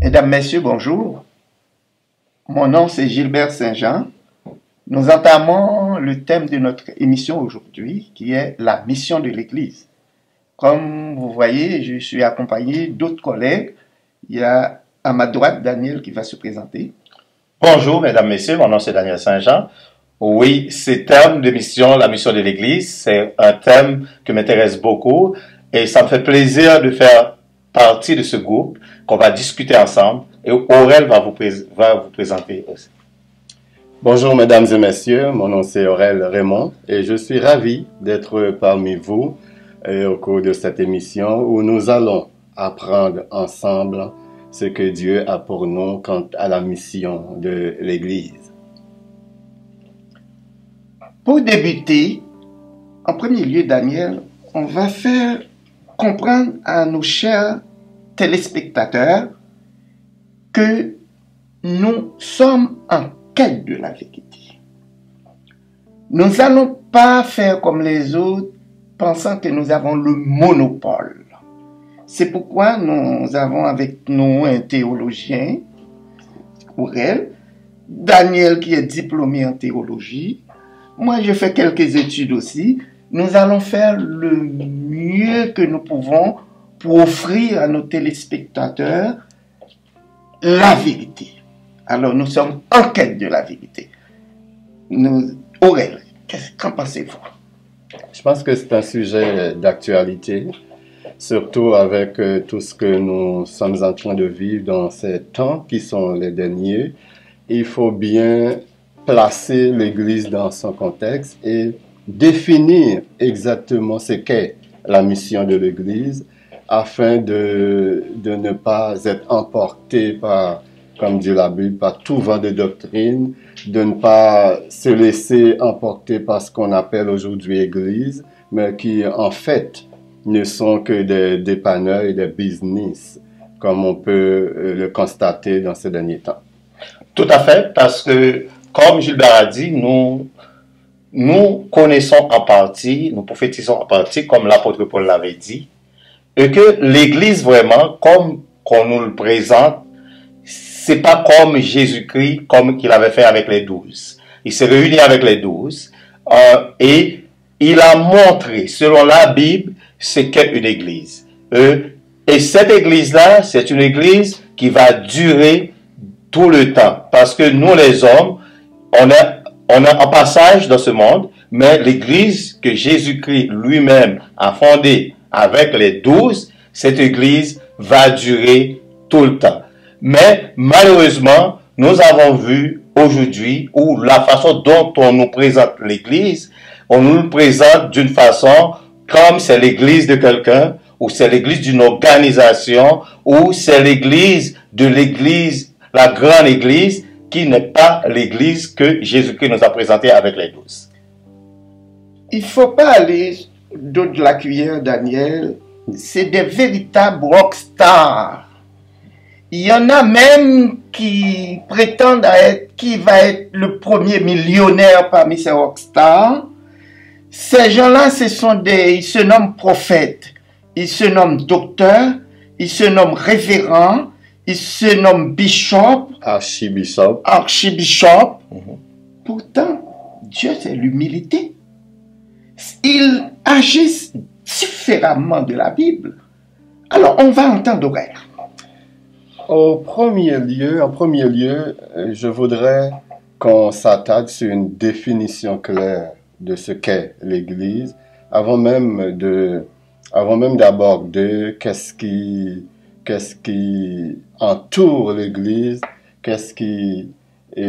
Mesdames, Messieurs, bonjour. Mon nom c'est Gilbert Saint-Jean. Nous entamons le thème de notre émission aujourd'hui qui est la mission de l'Église. Comme vous voyez, je suis accompagné d'autres collègues. Il y a à ma droite Daniel qui va se présenter. Bonjour, mesdames, messieurs, mon nom c'est Daniel Saint-Jean. Oui, ce thème de mission, la mission de l'Église, c'est un thème qui m'intéresse beaucoup et ça me fait plaisir de faire partie de ce groupe qu'on va discuter ensemble et Aurel va vous présenter aussi. Bonjour mesdames et messieurs, mon nom c'est Aurel Raymond et je suis ravi d'être parmi vous au cours de cette émission où nous allons apprendre ensemble ce que Dieu a pour nous quant à la mission de l'Église. Pour débuter, en premier lieu, Daniel, on va faire comprendre à nos chers téléspectateurs que nous sommes en quête de la vérité. Nous n'allons pas faire comme les autres, pensant que nous avons le monopole. C'est pourquoi nous avons avec nous un théologien, Aurel, Daniel qui est diplômé en théologie. Moi, je fais quelques études aussi. Nous allons faire le mieux que nous pouvons pour offrir à nos téléspectateurs la vérité. Alors, nous sommes en quête de la vérité. Aurel, qu'en pensez-vous? Je pense que c'est un sujet d'actualité, surtout avec tout ce que nous sommes en train de vivre dans ces temps qui sont les derniers. Il faut bien placer l'Église dans son contexte et définir exactement ce qu'est la mission de l'Église afin de ne pas être emporté par, comme dit la Bible, par tout vent de doctrine, de ne pas se laisser emporter par ce qu'on appelle aujourd'hui Église, mais qui en fait ne sont que des dépanneurs et des business, comme on peut le constater dans ces derniers temps. Tout à fait, parce que, comme Gilbert a dit, nous connaissons en partie, nous prophétisons en partie, comme l'apôtre Paul l'avait dit, et que l'Église vraiment, comme qu'on nous le présente, c'est pas comme Jésus-Christ, comme qu'il avait fait avec les 12. Il s'est réuni avec les 12 et il a montré, selon la Bible, ce qu'est une Église. Et cette Église-là, c'est une Église qui va durer tout le temps, parce que nous les hommes, on est en passage dans ce monde, mais l'Église que Jésus-Christ lui-même a fondée avec les 12, cette Église va durer tout le temps. Mais malheureusement, nous avons vu aujourd'hui où la façon dont on nous présente l'Église, on nous le présente d'une façon comme c'est l'Église de quelqu'un, ou c'est l'Église d'une organisation, ou c'est l'Église de l'Église, la grande Église, qui n'est pas l'Église que Jésus-Christ nous a présentée avec les 12. Il ne faut pas aller d'eau de la cuillère, Daniel. C'est des véritables rockstars. Il y en a même qui prétendent qui va être le premier millionnaire parmi ces rockstars. Ces gens-là, ils se nomment prophètes, ils se nomment docteurs, ils se nomment révérends, ils se nomment bishop, archibishop. Pourtant, Dieu, c'est l'humilité. Ils agissent différemment de la Bible. Alors, on va entendre Aurel. En premier lieu, je voudrais qu'on s'attarde sur une définition claire de ce qu'est l'Église, avant même d'aborder qu'est-ce qui entoure l'Église, qu'est-ce qui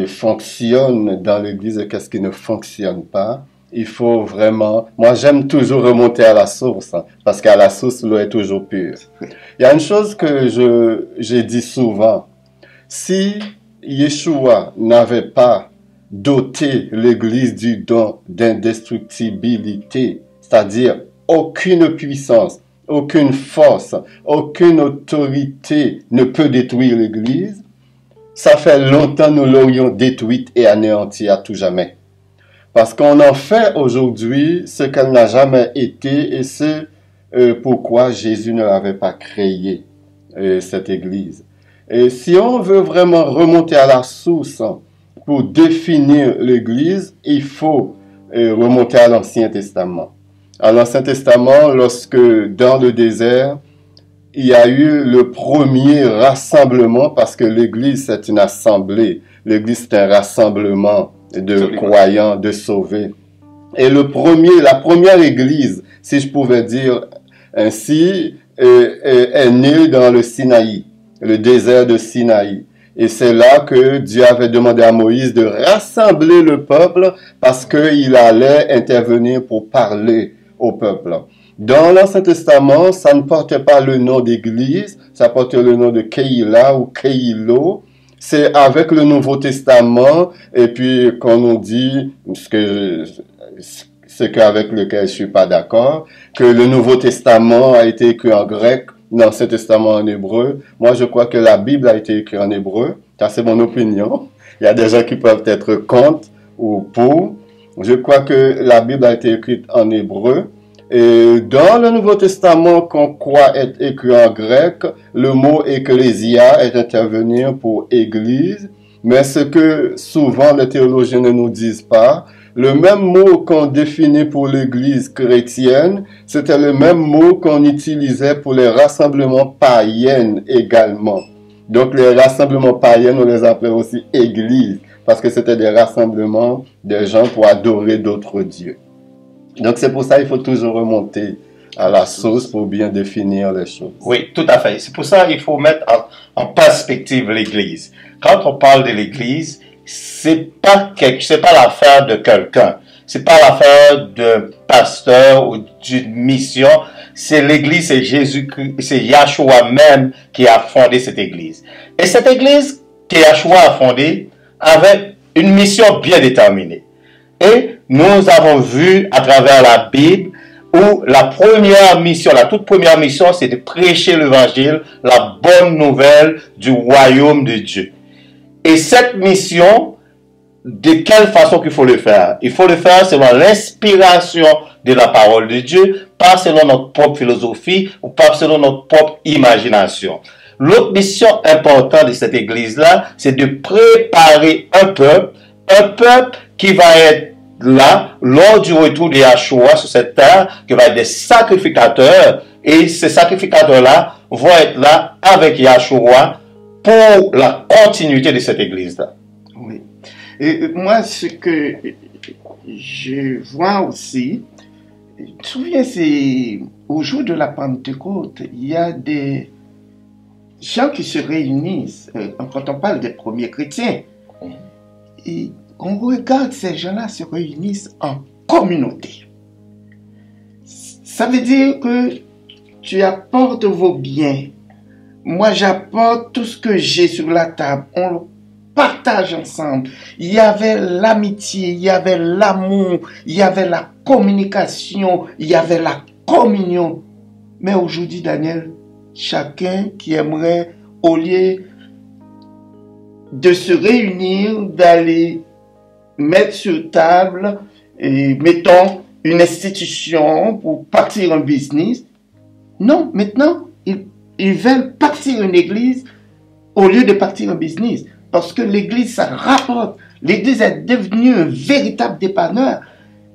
fonctionne dans l'Église et qu'est-ce qui ne fonctionne pas. Il faut vraiment... Moi, j'aime toujours remonter à la source, parce qu'à la source, l'eau est toujours pure. Il y a une chose que j'ai dit souvent. Si Yeshua n'avait pas doté l'Église du don d'indestructibilité, c'est-à-dire aucune puissance, aucune force, aucune autorité ne peut détruire l'Église, ça fait longtemps nous l'aurions détruite et anéantie à tout jamais. Parce qu'on en fait aujourd'hui ce qu'elle n'a jamais été et c'est pourquoi Jésus ne l'avait pas créé, cette Église. Et si on veut vraiment remonter à la source pour définir l'Église, il faut remonter à l'Ancien Testament. À l'Ancien Testament, lorsque dans le désert, il y a eu le premier rassemblement, parce que l'Église, c'est une assemblée. L'Église, c'est un rassemblement de croyants, de sauvés. Et la première Église, si je pouvais dire ainsi, est née dans le Sinaï, le désert de Sinaï. Et c'est là que Dieu avait demandé à Moïse de rassembler le peuple parce qu'il allait intervenir pour parler au peuple. Dans l'Ancien Testament, ça ne portait pas le nom d'église, ça portait le nom de Keïla ou Keïlo. C'est avec le Nouveau Testament, et puis quand on dit ce qu'avec lequel je suis pas d'accord, que le Nouveau Testament a été écrit en grec, l'Ancien Testament en hébreu. Moi, je crois que la Bible a été écrite en hébreu. Ça, c'est mon opinion. Il y a des gens qui peuvent être contre ou pour. Je crois que la Bible a été écrite en hébreu. Et dans le Nouveau Testament, qu'on croit être écrit en grec, le mot ecclésia est intervenir pour église. Mais ce que souvent les théologiens ne nous disent pas, le même mot qu'on définit pour l'église chrétienne, c'était le même mot qu'on utilisait pour les rassemblements païens également. Donc les rassemblements païens, on les appelait aussi églises, parce que c'était des rassemblements de gens pour adorer d'autres dieux. Donc c'est pour ça qu'il faut toujours remonter à la source pour bien définir les choses. Oui, tout à fait. C'est pour ça qu'il faut mettre en perspective l'Église. Quand on parle de l'Église, c'est pas l'affaire de quelqu'un. C'est pas l'affaire d'un pasteur ou d'une mission. C'est l'Église, c'est Jésus-Christ, c'est Yahshua même qui a fondé cette Église. Et cette Église que Yahshua a fondée avait une mission bien déterminée. Et nous avons vu à travers la Bible où la toute première mission, c'est de prêcher l'évangile, la bonne nouvelle du royaume de Dieu. Et cette mission, de quelle façon qu'il faut le faire? Il faut le faire selon l'inspiration de la parole de Dieu, pas selon notre propre philosophie ou pas selon notre propre imagination. L'autre mission importante de cette église-là, c'est de préparer un peuple qui va être là, lors du retour de Yahshua sur cette terre, qui va être des sacrificateurs, et ces sacrificateurs-là vont être là avec Yahshua pour la continuité de cette église-là. Oui. Et moi, ce que je vois aussi, tu te souviens, c'est au jour de la Pentecôte, il y a des gens qui se réunissent, quand on parle des premiers chrétiens, et on regarde ces gens-là se réunissent en communauté. Ça veut dire que tu apportes vos biens. Moi, j'apporte tout ce que j'ai sur la table. On le partage ensemble. Il y avait l'amitié, il y avait l'amour, il y avait la communication, il y avait la communion. Mais aujourd'hui, Daniel, chacun qui aimerait, au lieu de se réunir, d'aller mettre sur table, et mettons, une institution pour partir un business. Non, maintenant, ils veulent partir une église au lieu de partir un business. Parce que l'église, ça rapporte. L'église est devenue un véritable dépanneur.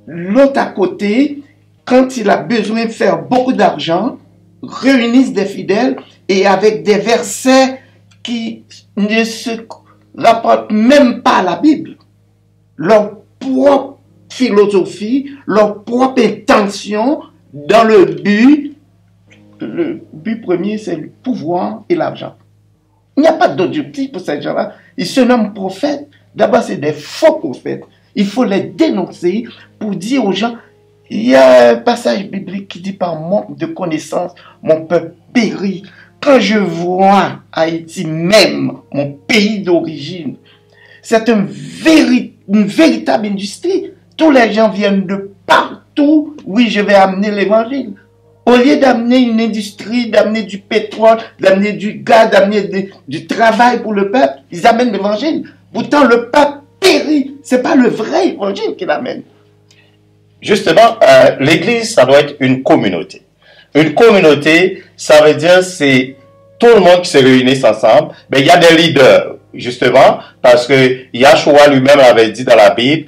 L'autre à côté, quand il a besoin de faire beaucoup d'argent, réunissent des fidèles et avec des versets qui ne se rapportent même pas à la Bible. Leur propre philosophie, leur propre intention dans le but premier, c'est le pouvoir et l'argent. Il n'y a pas d'objectif pour ces gens-là. Ils se nomment prophètes. D'abord, c'est des faux prophètes. Il faut les dénoncer pour dire aux gens, il y a un passage biblique qui dit par manque de connaissances, mon peuple périt. Quand je vois Haïti même, mon pays d'origine, c'est une véritable industrie. Tous les gens viennent de partout. Oui, je vais amener l'évangile. Au lieu d'amener une industrie, d'amener du pétrole, d'amener du gaz, d'amener du travail pour le peuple, ils amènent l'évangile. Pourtant, le peuple périt. Ce n'est pas le vrai évangile qu'il amène. Justement, l'église, ça doit être une communauté. Une communauté, ça veut dire c'est tout le monde qui se réunit ensemble, ben, il y a des leaders, justement, parce que Yahshua lui-même avait dit dans la Bible,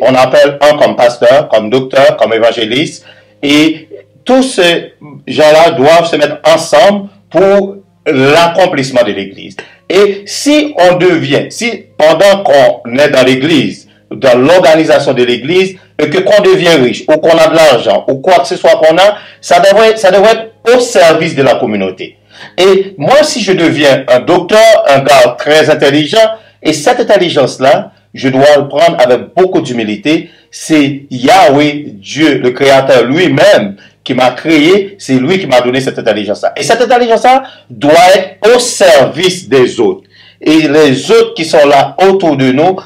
on appelle un comme pasteur, comme docteur, comme évangéliste, et tous ces gens-là doivent se mettre ensemble pour l'accomplissement de l'Église. Et si pendant qu'on est dans l'Église, dans l'organisation de l'Église, et que qu'on devient riche, ou qu'on a de l'argent, ou quoi que ce soit qu'on a, ça devrait être au service de la communauté. Et moi, si je deviens un docteur, un gars très intelligent, et cette intelligence-là, je dois le prendre avec beaucoup d'humilité. C'est Yahweh, Dieu, le Créateur lui-même, qui m'a créé, c'est lui qui m'a donné cette intelligence-là. Et cette intelligence-là doit être au service des autres. Et les autres qui sont là autour de nous,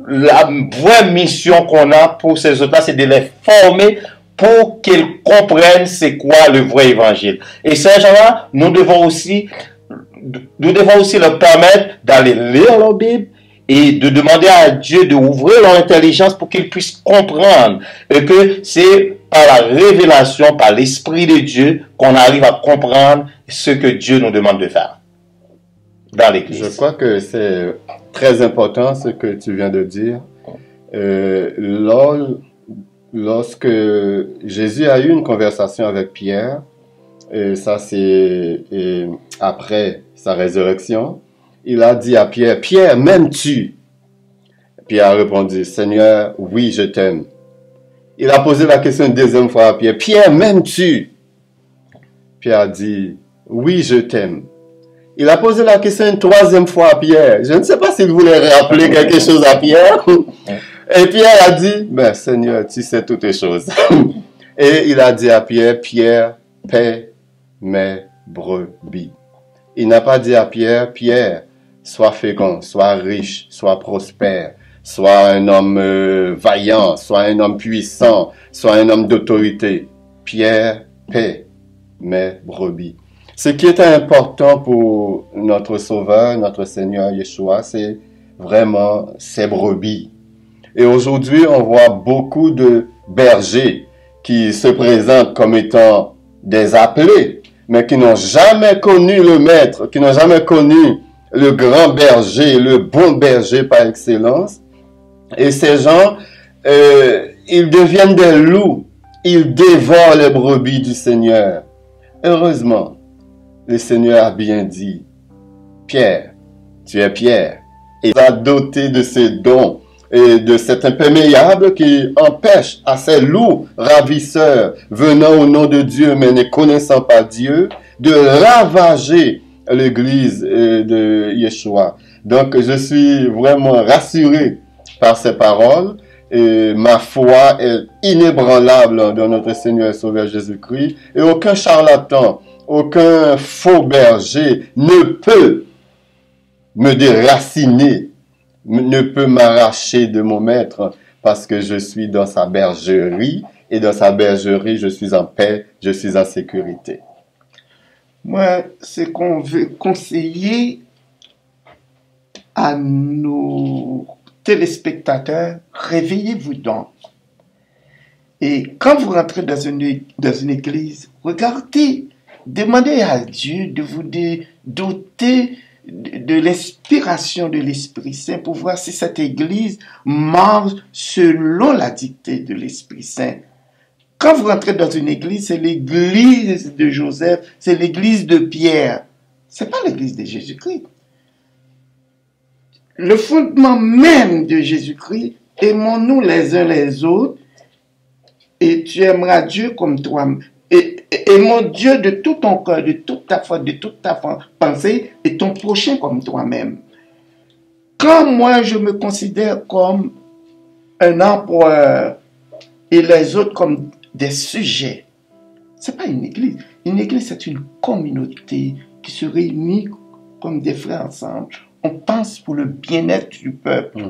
la vraie mission qu'on a pour ces autres-là, c'est de les former pour qu'ils comprennent c'est quoi le vrai évangile. Et ces gens-là, nous devons aussi leur permettre d'aller lire leur Bible et de demander à Dieu d'ouvrir leur intelligence pour qu'ils puissent comprendre et que c'est par la révélation, par l'Esprit de Dieu qu'on arrive à comprendre ce que Dieu nous demande de faire dans l'Église. Je crois que c'est très important ce que tu viens de dire. Lorsque Jésus a eu une conversation avec Pierre, et ça c'est après sa résurrection, il a dit à Pierre, « Pierre, m'aimes-tu » Pierre a répondu, « Seigneur, oui, je t'aime. » Il a posé la question une deuxième fois à Pierre, « Pierre, m'aimes-tu » Pierre a dit, « Oui, je t'aime. » Il a posé la question une troisième fois à Pierre. Je ne sais pas s'il voulait rappeler quelque chose à Pierre. Et Pierre a dit, « Ben, Seigneur, tu sais toutes les choses. » Et il a dit à Pierre, « Pierre, paie mes brebis. » Il n'a pas dit à Pierre, « Pierre, sois fécond, sois riche, sois prospère, sois un homme vaillant, sois un homme puissant, sois un homme d'autorité. Pierre, paie mes brebis. » Ce qui est important pour notre Sauveur, notre Seigneur Yeshua, c'est vraiment ses brebis. Et aujourd'hui, on voit beaucoup de bergers qui se présentent comme étant des appelés, mais qui n'ont jamais connu le maître, qui n'ont jamais connu le grand berger, le bon berger par excellence. Et ces gens, ils deviennent des loups, ils dévorent les brebis du Seigneur. Heureusement, le Seigneur a bien dit, Pierre, tu es Pierre, et il a doté de ces dons et de cet imperméable qui empêche à ces loups ravisseurs venant au nom de Dieu mais ne connaissant pas Dieu de ravager l'église de Yeshua. Donc je suis vraiment rassuré par ces paroles et ma foi est inébranlable dans notre Seigneur et Sauveur Jésus-Christ et aucun charlatan, aucun faux berger ne peut me déraciner, ne peut m'arracher de mon maître parce que je suis dans sa bergerie et dans sa bergerie, je suis en paix, je suis en sécurité. Moi, c'est qu'on veut conseiller à nos téléspectateurs, réveillez-vous donc. Et quand vous rentrez dans une église, regardez, demandez à Dieu de vous doter de l'inspiration de l'Esprit Saint pour voir si cette église marche selon la dictée de l'Esprit Saint. Quand vous rentrez dans une église, c'est l'église de Joseph, c'est l'église de Pierre. C'est pas l'église de Jésus-Christ. Le fondement même de Jésus-Christ, aimons-nous les uns les autres et tu aimeras Dieu comme toi. Aimons Dieu de tout ton cœur, de toute ta foi, de toute ta pensée et ton prochain comme toi-même. Quand moi je me considère comme un empereur et les autres comme des sujets, c'est pas une église. Une église, c'est une communauté qui se réunit comme des frères ensemble. On pense pour le bien-être du peuple.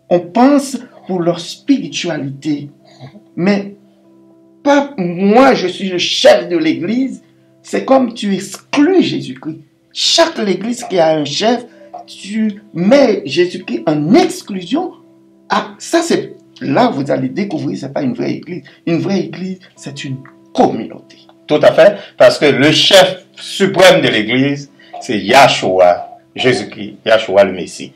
On pense pour leur spiritualité. Mais pas moi, je suis le chef de l'église. C'est comme tu exclus Jésus-Christ. Chaque église qui a un chef, tu mets Jésus-Christ en exclusion. Ah, ça c'est là vous allez découvrir, c'est pas une vraie église. Une vraie église, c'est une communauté. Tout à fait, parce que le chef suprême de l'église, c'est Yahshua, Jésus-Christ, Yahshua le Messie.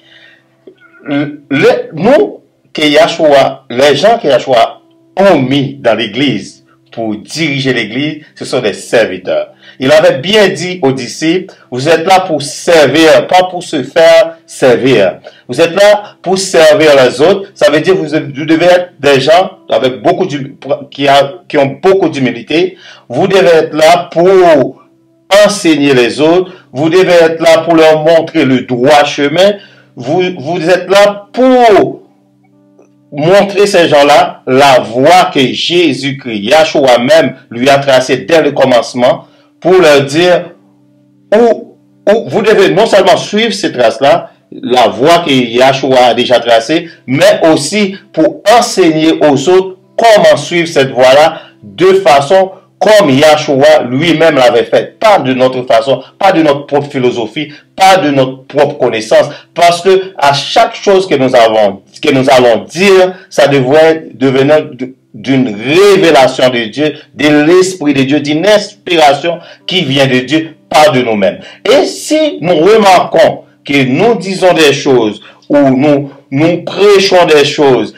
Nous, que Yahshua, les gens que Yahshua ont mis dans l'église pour diriger l'église, ce sont des serviteurs. Il avait bien dit aux disciples, vous êtes là pour servir, pas pour se faire servir. Vous êtes là pour servir les autres. Ça veut dire que vous devez être des gens avec qui ont beaucoup d'humilité. Vous devez être là pour enseigner les autres. Vous devez être là pour leur montrer le droit chemin. Vous êtes là pour montrer ces gens-là la voie que Jésus-Christ, Yahshua même, lui a tracée dès le commencement, pour leur dire où vous devez non seulement suivre ces traces-là, la voie que Yahshua a déjà tracée, mais aussi pour enseigner aux autres comment suivre cette voie-là de façon comme Yahshua lui-même l'avait fait. Pas de notre façon, pas de notre propre philosophie, pas de notre propre connaissance. Parce que à chaque chose que nous allons dire, ça devrait devenir d'une révélation de Dieu, de l'Esprit de Dieu, d'une inspiration qui vient de Dieu, pas de nous-mêmes. Et si nous remarquons que nous disons des choses ou nous prêchons des choses,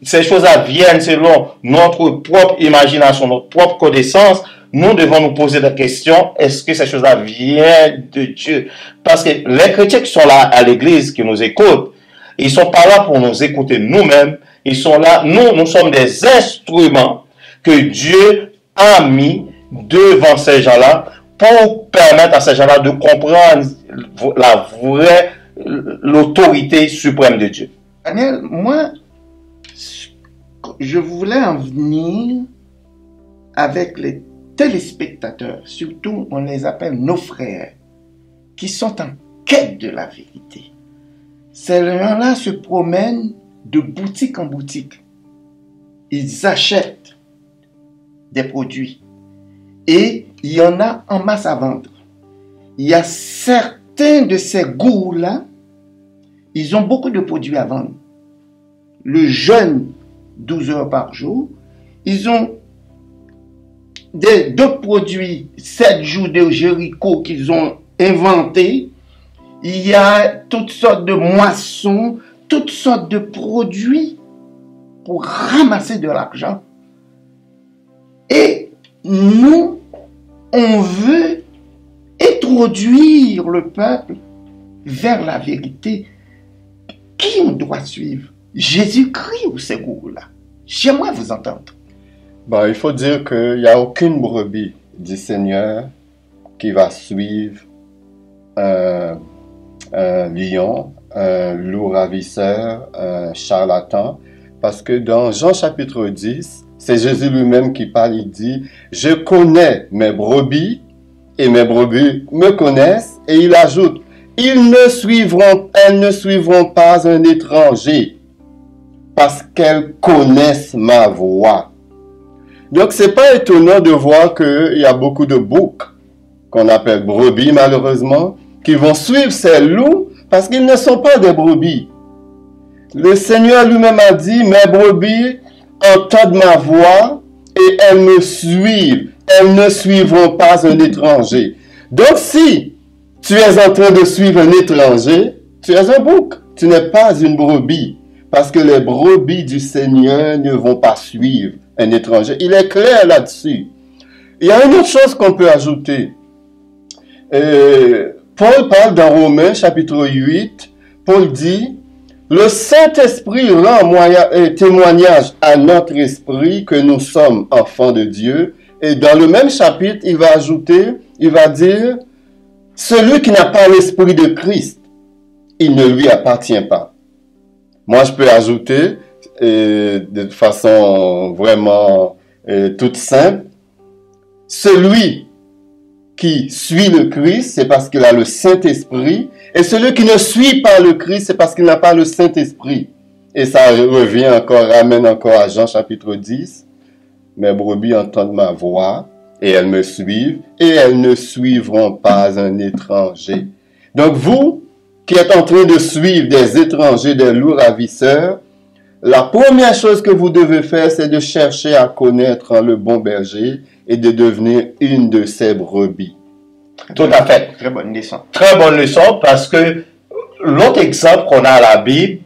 ces choses-là viennent selon notre propre imagination, notre propre connaissance, nous devons nous poser la question, est-ce que ces choses-là viennent de Dieu? Parce que les chrétiens qui sont là à l'église, qui nous écoutent, ils sont pas là pour nous écouter nous-mêmes, ils sont là, nous sommes des instruments que Dieu a mis devant ces gens-là pour permettre à ces gens-là de comprendre l'autorité suprême de Dieu. Daniel, moi, je voulais en venir avec les téléspectateurs, surtout on les appelle nos frères, qui sont en quête de la vérité. Ces gens-là se promènent de boutique en boutique. Ils achètent des produits et il y en a en masse à vendre. Il y a certains de ces gourous-là, ils ont beaucoup de produits à vendre. Le jeûne 12 heures par jour, ils ont d'autres produits, 7 jours de Jéricho qu'ils ont inventés. Il y a toutes sortes de moissons, toutes sortes de produits pour ramasser de l'argent. Et nous, on veut introduire le peuple vers la vérité. Qui on doit suivre? Jésus-Christ ou ces gourous-là? J'aimerais vous entendre. Il faut dire qu'il n'y a aucune brebis du Seigneur qui va suivre un lion, un loup ravisseur, un charlatan. Parce que dans Jean chapitre 10, c'est Jésus lui-même qui parle, il dit « Je connais mes brebis et mes brebis me connaissent. » Et il ajoute « elles ne suivront pas un étranger parce qu'elles connaissent ma voix. » Donc, c'est pas étonnant de voir qu'il y a beaucoup de boucs, qu'on appelle brebis malheureusement, qui vont suivre ces loups parce qu'ils ne sont pas des brebis. Le Seigneur lui-même a dit, mes brebis entendent ma voix et elles me suivent. Elles ne suivront pas un étranger. Donc, si tu es en train de suivre un étranger, tu es un bouc. Tu n'es pas une brebis. Parce que les brebis du Seigneur ne vont pas suivre un étranger. Il est clair là-dessus. Il y a une autre chose qu'on peut ajouter. Paul parle dans Romains chapitre 8. Paul dit, le Saint-Esprit rend témoignage à notre esprit que nous sommes enfants de Dieu. Et dans le même chapitre, il va ajouter, il va dire, celui qui n'a pas l'esprit de Christ, il ne lui appartient pas. Moi, je peux ajouter, de façon vraiment toute simple, celui qui suit le Christ, c'est parce qu'il a le Saint-Esprit, et celui qui ne suit pas le Christ, c'est parce qu'il n'a pas le Saint-Esprit. Et ça ramène encore à Jean chapitre 10. Mes brebis entendent ma voix, et elles me suivent, et elles ne suivront pas un étranger. Donc vous, qui êtes en train de suivre des étrangers, des loups ravisseurs, la première chose que vous devez faire, c'est de chercher à connaître le bon berger et de devenir une de ses brebis. Tout à fait. Très bonne leçon. Très bonne leçon parce que l'autre exemple qu'on a à la Bible,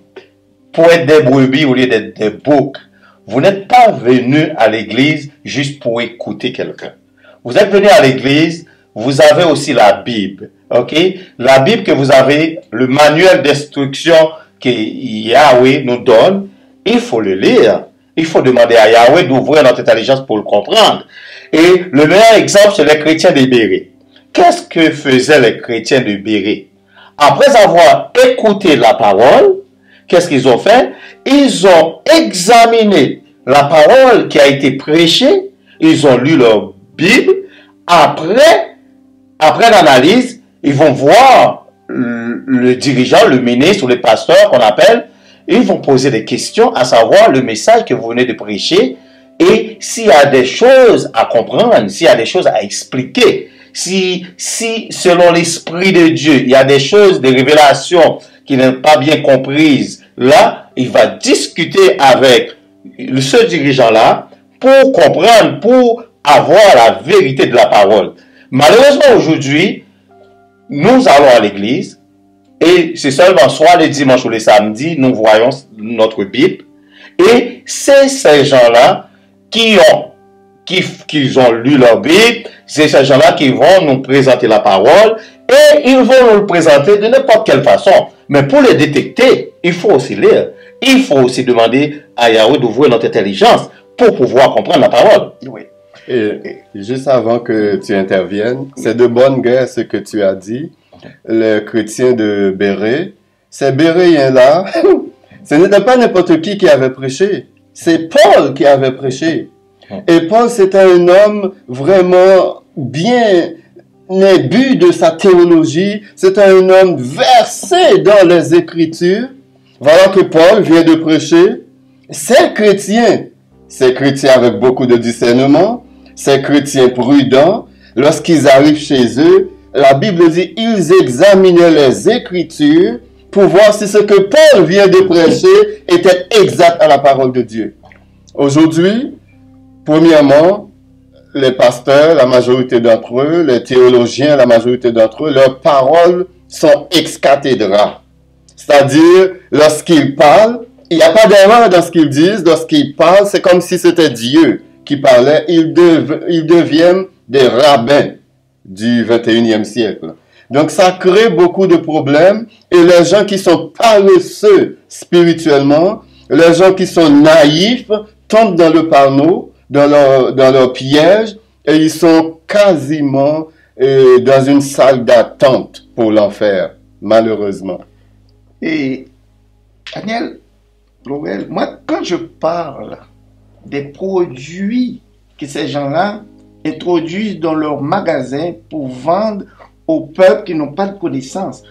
pour être des brebis au lieu d'être des boucs, vous n'êtes pas venu à l'église juste pour écouter quelqu'un. Vous êtes venu à l'église, vous avez aussi la Bible. Ok? La Bible que vous avez, le manuel d'instruction que Yahweh nous donne, il faut le lire. Il faut demander à Yahweh d'ouvrir notre intelligence pour le comprendre. Et le meilleur exemple, c'est les chrétiens de Béret. Qu'est-ce que faisaient les chrétiens de Béret? Après avoir écouté la parole, qu'est-ce qu'ils ont fait? Ils ont examiné la parole qui a été prêchée, ils ont lu leur Bible. Après l'analyse, ils vont voir le dirigeant, le ministre ou le pasteur qu'on appelle. Ils vont poser des questions, à savoir le message que vous venez de prêcher et s'il y a des choses à comprendre, s'il y a des choses à expliquer, si selon l'Esprit de Dieu, il y a des choses, des révélations qui n'est pas bien comprises, là, il va discuter avec ce dirigeant-là pour comprendre, pour avoir la vérité de la parole. Malheureusement, aujourd'hui, nous allons à l'église et c'est seulement soit les dimanches ou les samedis, nous voyons notre Bible et c'est ces gens-là qui ont lu leur Bible, c'est ces gens-là qui vont nous présenter la parole et ils vont nous le présenter de n'importe quelle façon. Mais pour le détecter, il faut aussi lire. Il faut aussi demander à Yahweh d'ouvrir notre intelligence pour pouvoir comprendre la parole. Oui. Et juste avant que tu interviennes, c'est de bonne guerre ce que tu as dit. Les chrétiens de Béret, ces Béréens-là, ce n'était pas n'importe qui avait prêché. C'est Paul qui avait prêché. Et Paul, c'était un homme vraiment bien imbu de sa théologie. C'était un homme versé dans les Écritures. Voilà que Paul vient de prêcher. Ces chrétiens avec beaucoup de discernement, ces chrétiens prudents, lorsqu'ils arrivent chez eux, la Bible dit, ils examinaient les Écritures pour voir si ce que Paul vient de prêcher était exact à la parole de Dieu. Aujourd'hui, premièrement, les pasteurs, la majorité d'entre eux, les théologiens, la majorité d'entre eux, leurs paroles sont ex cathedra. C'est-à-dire, lorsqu'ils parlent, il n'y a pas d'erreur dans ce qu'ils disent. Lorsqu'ils parlent, c'est comme si c'était Dieu qui parlait. Ils deviennent des rabbins du 21e siècle. Donc, ça crée beaucoup de problèmes. Et les gens qui sont paresseux spirituellement, les gens qui sont naïfs, tombent dans le panneau, dans leur piège, et ils sont quasiment dans une salle d'attente pour l'enfer, malheureusement. Et Daniel, Lowell, moi, quand je parle des produits que ces gens-là introduisent dans leur magasin pour vendre au peuple qui n'ont pas de connaissances,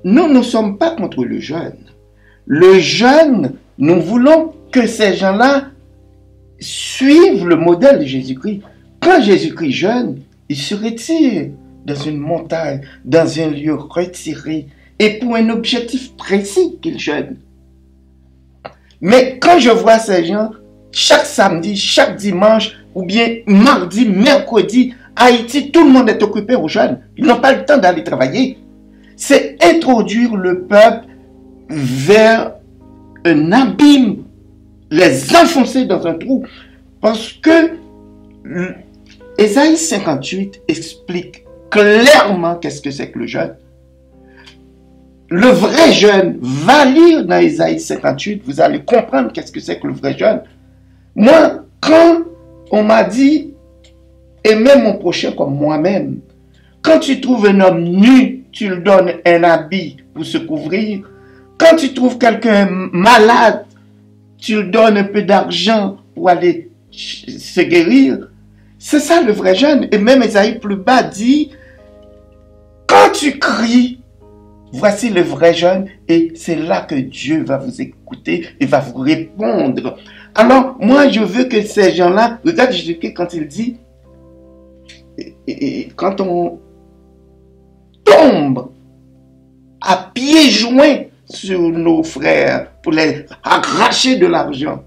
nous ne sommes pas contre le jeûne. Le jeûne, nous voulons que ces gens-là suivent le modèle de Jésus-Christ. Quand Jésus-Christ jeûne, il se retire dans une montagne, dans un lieu retiré, et pour un objectif précis qu'il jeûne. Mais quand je vois ces gens, chaque samedi, chaque dimanche, ou bien mardi, mercredi, Haïti, tout le monde est occupé au jeûne. Ils n'ont pas le temps d'aller travailler. C'est introduire le peuple vers un abîme, les enfoncer dans un trou. Parce que Ésaïe 58 explique clairement qu'est-ce que c'est que le jeûne. Le vrai jeûne, va lire dans Ésaïe 58, vous allez comprendre qu'est-ce que c'est que le vrai jeûne. Moi, quand on m'a dit, aimez mon prochain comme moi-même, quand tu trouves un homme nu, tu lui donnes un habit pour se couvrir. Quand tu trouves quelqu'un malade, tu lui donnes un peu d'argent pour aller se guérir. C'est ça le vrai jeûne. Et même Ésaïe plus bas dit, quand tu cries, voici le vrai jeûne, et c'est là que Dieu va vous écouter et va vous répondre. Alors, moi, je veux que ces gens-là, regarde Jésus-Christ quand il dit, quand on tombe à pieds joints sur nos frères pour les arracher de l'argent,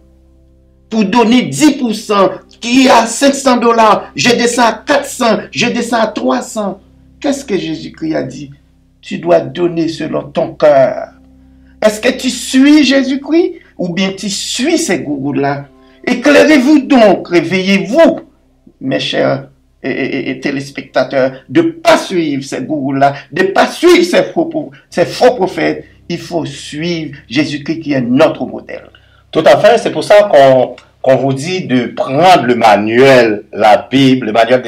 pour donner 10%, qui est à $500, je descends à 400, je descends à 300. qu'est-ce que Jésus-Christ a dit? Tu dois donner selon ton cœur. Est-ce que tu suis Jésus-Christ ou bien tu suis ces gourous-là? Éclairez-vous donc, réveillez-vous, mes chers et téléspectateurs, de ne pas suivre ces gourous-là, de ne pas suivre ces faux prophètes. Il faut suivre Jésus-Christ qui est notre modèle. Tout à fait, c'est pour ça qu'on vous dit de prendre le manuel, la Bible, le manuel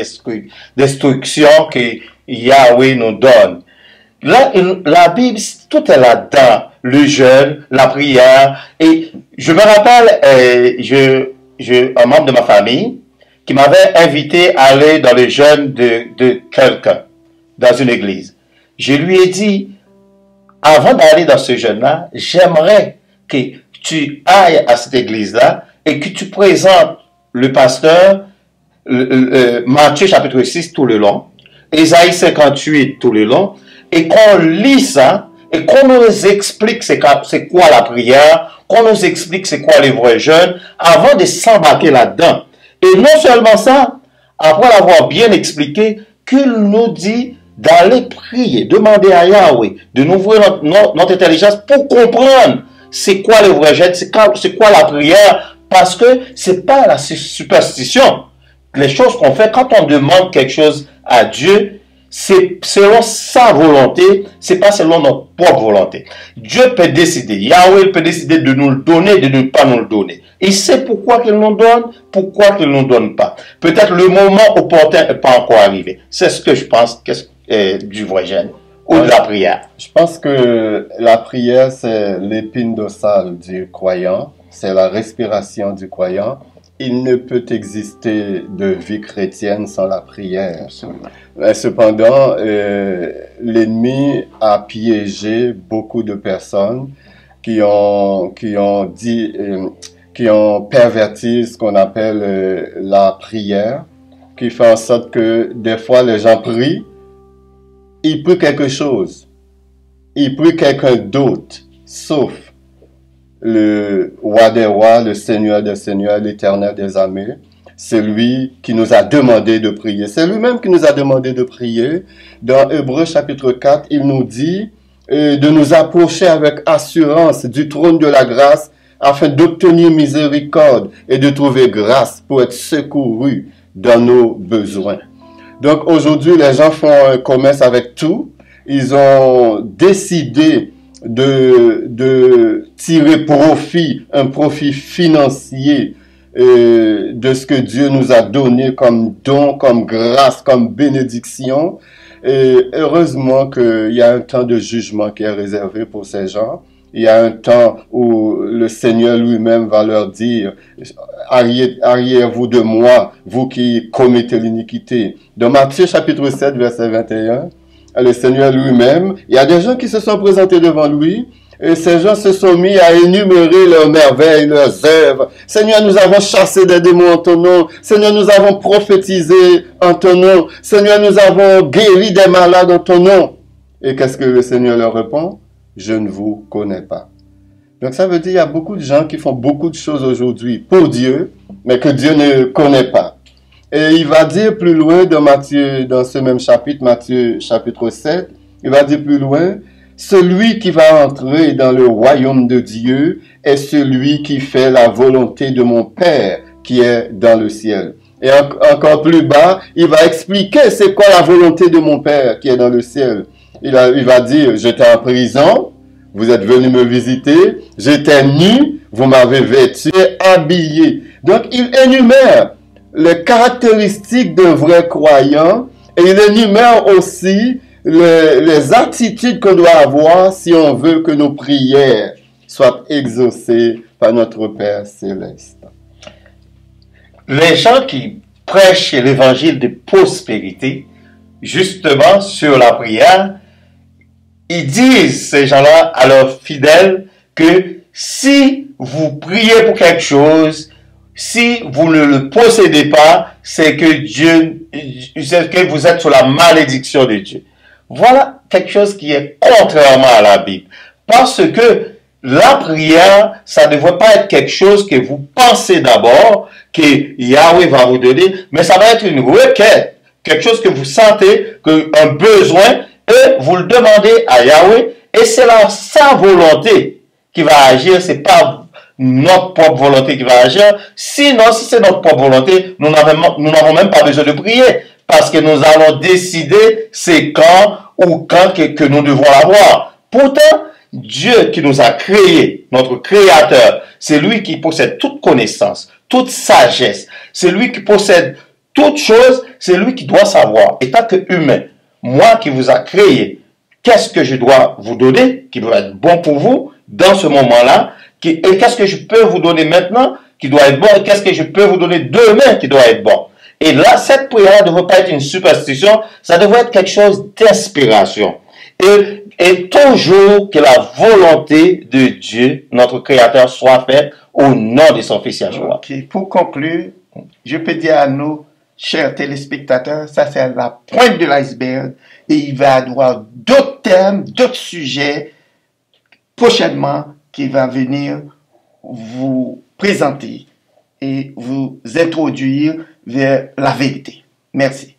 d'instruction que Yahweh nous donne. Là, la Bible, tout est là-dedans. Le jeûne, la prière. Et je me rappelle, un membre de ma famille qui m'avait invité à aller dans le jeûne de quelqu'un, dans une église. Je lui ai dit, avant d'aller dans ce jeûne-là, j'aimerais que tu ailles à cette église-là et que tu présentes le pasteur Matthieu chapitre 6 tout le long, Ésaïe 58 tout le long, et qu'on lit ça, et qu'on nous explique c'est quoi la prière, qu'on nous explique c'est quoi les vrais jeûnes, avant de s'embarquer là-dedans. Et non seulement ça, après l'avoir bien expliqué, qu'il nous dit d'aller prier, demander à Yahweh, de nous ouvrir notre intelligence pour comprendre c'est quoi les vrais jeûnes, c'est quoi la prière, parce que c'est pas la superstition. Les choses qu'on fait, quand on demande quelque chose à Dieu, c'est selon sa volonté, c'est pas selon notre propre volonté. Dieu peut décider, Yahweh peut décider de nous le donner, de ne pas nous le donner. Il sait pourquoi qu'il nous donne, pourquoi qu'il ne nous donne pas. Peut-être le moment opportun n'est pas encore arrivé. C'est ce que je pense du vrai jeûne ou de la prière. Je pense que la prière, c'est l'épine dorsale du croyant, c'est la respiration du croyant. Il ne peut exister de vie chrétienne sans la prière. Absolument. Mais cependant, l'ennemi a piégé beaucoup de personnes qui ont perverti ce qu'on appelle la prière, qui fait en sorte que des fois les gens prient, ils prient quelque chose, ils prient quelqu'un d'autre, sauf le roi des rois, le Seigneur des seigneurs, l'Éternel des armées, c'est lui qui nous a demandé de prier. C'est lui-même qui nous a demandé de prier. Dans Hébreux chapitre 4, il nous dit de nous approcher avec assurance du trône de la grâce afin d'obtenir miséricorde et de trouver grâce pour être secourus dans nos besoins. Donc aujourd'hui, les gens font un commerce avec tout. Ils ont décidé de tirer profit, un profit financier de ce que Dieu nous a donné comme don, comme grâce, comme bénédiction. Et heureusement qu'il y a un temps de jugement qui est réservé pour ces gens. Il y a un temps où le Seigneur lui-même va leur dire « Arrière-vous de moi, vous qui commettez l'iniquité ». Dans Matthieu chapitre 7, verset 21, le Seigneur lui-même, il y a des gens qui se sont présentés devant lui, et ces gens se sont mis à énumérer leurs merveilles, leurs œuvres. Seigneur, nous avons chassé des démons en ton nom. Seigneur, nous avons prophétisé en ton nom. Seigneur, nous avons guéri des malades en ton nom. Et qu'est-ce que le Seigneur leur répond? Je ne vous connais pas. Donc ça veut dire qu'il y a beaucoup de gens qui font beaucoup de choses aujourd'hui pour Dieu, mais que Dieu ne connaît pas. Et il va dire plus loin dans Matthieu, dans ce même chapitre, Matthieu chapitre 7, il va dire plus loin, celui qui va entrer dans le royaume de Dieu est celui qui fait la volonté de mon Père qui est dans le ciel. Et encore plus bas, il va expliquer c'est quoi la volonté de mon Père qui est dans le ciel. Il va dire, j'étais en prison, vous êtes venu me visiter, j'étais nu, vous m'avez vêtu, habillé. Donc il énumère les caractéristiques d'un vrai croyant et il énumère aussi les attitudes qu'on doit avoir si on veut que nos prières soient exaucées par notre Père Céleste. Les gens qui prêchent l'évangile de prospérité, justement sur la prière, ils disent, ces gens-là, à leurs fidèles, que si vous priez pour quelque chose, si vous ne le possédez pas, c'est que vous êtes sous la malédiction de Dieu. Voilà quelque chose qui est contrairement à la Bible. Parce que la prière, ça ne devrait pas être quelque chose que vous pensez d'abord, que Yahweh va vous donner, mais ça va être une requête quelque chose que vous sentez, un besoin, et vous le demandez à Yahweh, et c'est là sa volonté qui va agir, c'est pas notre propre volonté qui va agir. Sinon, si c'est notre propre volonté, nous n'avons même pas besoin de prier, parce que nous allons décider c'est quand que nous devons l'avoir. Pourtant, Dieu qui nous a créés, notre Créateur, c'est lui qui possède toute connaissance, toute sagesse, c'est lui qui possède toute chose, c'est lui qui doit savoir. Et tant qu'humain, moi qui vous a créé, qu'est-ce que je dois vous donner, qui doit être bon pour vous dans ce moment-là, et qu'est-ce que je peux vous donner maintenant qui doit être bon, et qu'est-ce que je peux vous donner demain qui doit être bon. Et là, cette prière ne devrait pas être une superstition, ça devrait être quelque chose d'inspiration. Et toujours que la volonté de Dieu, notre Créateur, soit faite au nom de son Fils Yahshua. Ok, pour conclure, je peux dire à nos chers téléspectateurs, ça c'est la pointe de l'iceberg et il va y avoir d'autres thèmes, d'autres sujets prochainement qui va venir vous présenter et vous introduire vers la vérité. Merci.